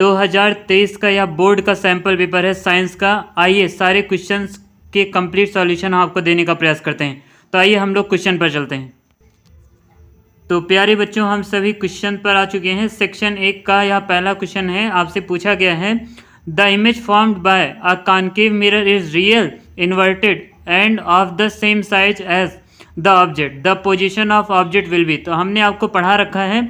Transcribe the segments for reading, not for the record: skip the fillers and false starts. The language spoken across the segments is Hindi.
2023 का यह बोर्ड का सैंपल पेपर है साइंस का। आइए सारे क्वेश्चंस के कंप्लीट सॉल्यूशन हम आपको देने का प्रयास करते हैं। तो आइए हम लोग क्वेश्चन पर चलते हैं। तो प्यारे बच्चों, हम सभी क्वेश्चन पर आ चुके हैं। सेक्शन 1 का यह पहला क्वेश्चन है। आपसे पूछा गया है the image formed by a concave mirror is real, inverted and of the same size as the object, the position of object will be. तो हमने आपको पढ़ा रखा है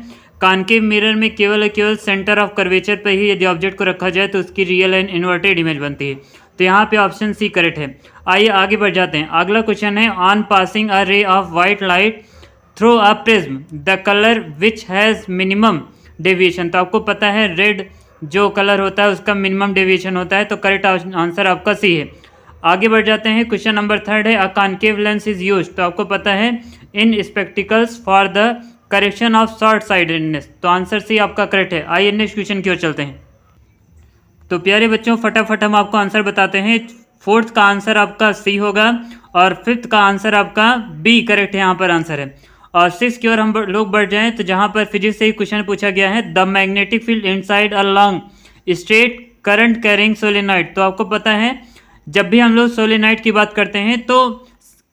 कॉन्केव मिरर में केवल सेंटर ऑफ कर्वेचर पर ही यदि ऑब्जेक्ट को रखा जाए तो उसकी रियल एंड इन्वर्टेड इमेज बनती है। तो यहाँ पे ऑप्शन सी करेक्ट है। आइए आगे बढ़ जाते हैं। अगला क्वेश्चन है on passing a ray of white light through a prism the colour which has minimum deviation. तो आपको पता है रेड जो कलर होता है उसका मिनिमम डेविएशन होता है। तो करेक्ट आंसर आपका सी है। आगे बढ़ जाते हैं। क्वेश्चन नंबर 3 है a concave lens is used. तो आपको पता है in spectacles for the correction of short sidedness. तो आंसर सी आपका करेक्ट है। आइए नेक्स्ट क्वेश्चन की ओर चलते हैं। तो प्यारे बच्चों, फटाफट हम आपको आंसर बताते हैं। 4th का आंसर आपका सी होगा और 5th का आंसर आपका बी करेक्ट है, यहाँ पर आंसर है। और 6 की ओर हम लोग बढ़ जाएं तो जहाँ पर फिजिक्स से ही क्वेश्चन पूछा गया है the magnetic field inside a long straight current carrying solenoid. तो आपको पता है जब भी हम लोग सोलेनाइड की बात करते हैं तो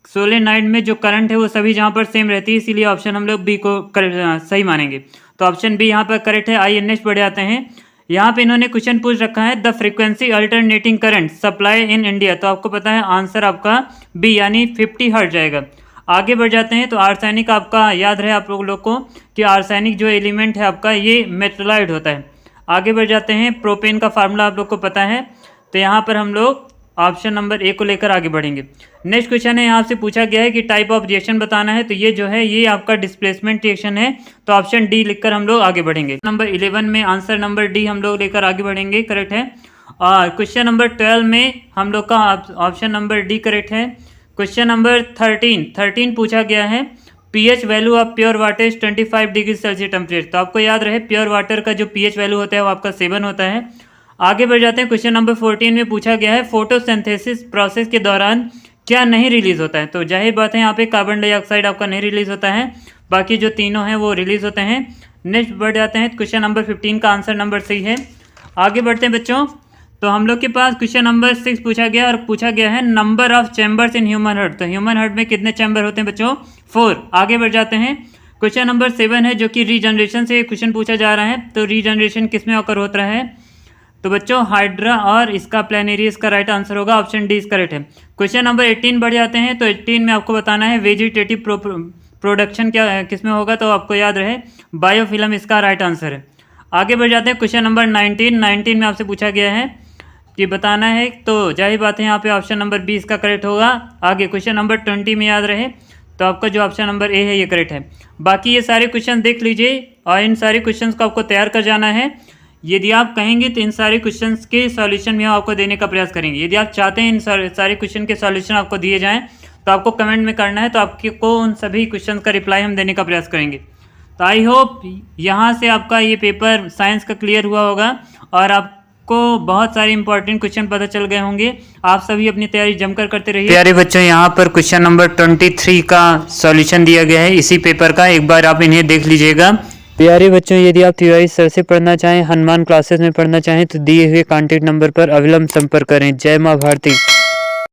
सोलेनाइड में जो करंट है वो सभी जहाँ पर सेम रहती है, इसीलिए ऑप्शन हम लोग बी को सही मानेंगे। तो ऑप्शन बी यहाँ पर करेक्ट है। आइए नेक्स्ट बढ़ जाते हैं। यहाँ पे इन्होंने क्वेश्चन पूछ रखा है the frequency alternating current supply in India. तो आपको पता है आंसर आपका बी यानी 50 हर्ट्ज जाएगा। आगे बढ़ जाते हैं। तो आर्सेनिक आपका याद रहे आप लोग को कि आर्सेनिक जो एलिमेंट है आपका ये मेटलाइड होता है। आगे बढ़ जाते हैं। प्रोपेन का फार्मूला आप लोग को पता है। तो यहाँ पर हम लोग ऑप्शन नंबर ए को लेकर आगे बढ़ेंगे। नेक्स्ट क्वेश्चन है, यहाँ से पूछा गया है कि टाइप ऑफ रिएक्शन बताना है। तो ये जो है ये आपका डिस्प्लेसमेंट रिएक्शन है। तो ऑप्शन डी लिखकर हम लोग आगे बढ़ेंगे। नंबर 11 में आंसर नंबर डी हम लोग लेकर आगे बढ़ेंगे, करेक्ट है। और क्वेश्चन नंबर 12 में हम लोग का ऑप्शन नंबर डी करेक्ट है। क्वेश्चन नंबर 13 पूछा गया है pH value of pure water is 25 degree Celsius temperature. तो आपको याद रहे प्योर वाटर का जो पीएच वैल्यू होता है वो आपका 7 होता है। आगे बढ़ जाते हैं। क्वेश्चन नंबर 14 में पूछा गया है फोटोसिंथेसिस प्रोसेस के दौरान क्या नहीं रिलीज होता है। तो जाहिर बात है यहाँ पे कार्बन डाइऑक्साइड आपका नहीं रिलीज होता है, बाकी जो तीनों हैं वो रिलीज होते हैं। नेक्स्ट बढ़ जाते हैं। क्वेश्चन नंबर 15 का आंसर नंबर सी है। आगे बढ़ते हैं बच्चों। तो हम लोग के पास क्वेश्चन नंबर 6 पूछा गया और पूछा गया है number of chambers in human heart. तो ह्यूमन हार्ट में कितने चैम्बर होते हैं बच्चों? 4। आगे बढ़ जाते हैं। क्वेश्चन नंबर 7 है जो कि रीजनरेशन से क्वेश्चन पूछा जा रहा है। तो रीजनरेशन किस में ऑकर होता है? तो बच्चों हाइड्रा और इसका प्लेनेरी इसका राइट आंसर होगा। ऑप्शन डी इज करेक्ट है। क्वेश्चन नंबर 18 बढ़ जाते हैं। तो 18 में आपको बताना है वेजिटेटिव प्रोडक्शन क्या किस में होगा। तो आपको याद रहे बायोफिल्म इसका राइट आंसर है। आगे बढ़ जाते हैं। क्वेश्चन नंबर 19 में आपसे पूछा गया है कि बताना है। तो जाहिर बात है यहाँ पे ऑप्शन नंबर बी इसका करेक्ट होगा। आगे क्वेश्चन नंबर 20 में याद रहे तो आपका जो ऑप्शन नंबर ए है ये करेक्ट है। बाकी ये सारे क्वेश्चन देख लीजिए और इन सारे क्वेश्चन को आपको तैयार कर जाना है। यदि आप कहेंगे तो इन सारे क्वेश्चंस के सॉल्यूशन भी हम आपको देने का प्रयास करेंगे। यदि आप चाहते हैं इन सारे क्वेश्चन के सॉल्यूशन आपको दिए जाएं तो आपको कमेंट में करना है, तो आपको उन सभी क्वेश्चंस का रिप्लाई हम देने का प्रयास करेंगे। तो आई होप यहाँ से आपका ये पेपर साइंस का क्लियर हुआ होगा और आपको बहुत सारे इंपॉर्टेंट क्वेश्चन पता चल गए होंगे। आप सभी अपनी तैयारी जमकर करते रहिए। प्यारे बच्चों, यहाँ पर क्वेश्चन नंबर 23 का सॉल्यूशन दिया गया है इसी पेपर का। एक बार आप इन्हें देख लीजिएगा। प्यारे बच्चों, यदि आप तिवारी सर से पढ़ना चाहें, हनुमान क्लासेस में पढ़ना चाहें तो दिए हुए कॉन्टैक्ट नंबर पर अविलंब संपर्क करें। जय माँ भारती।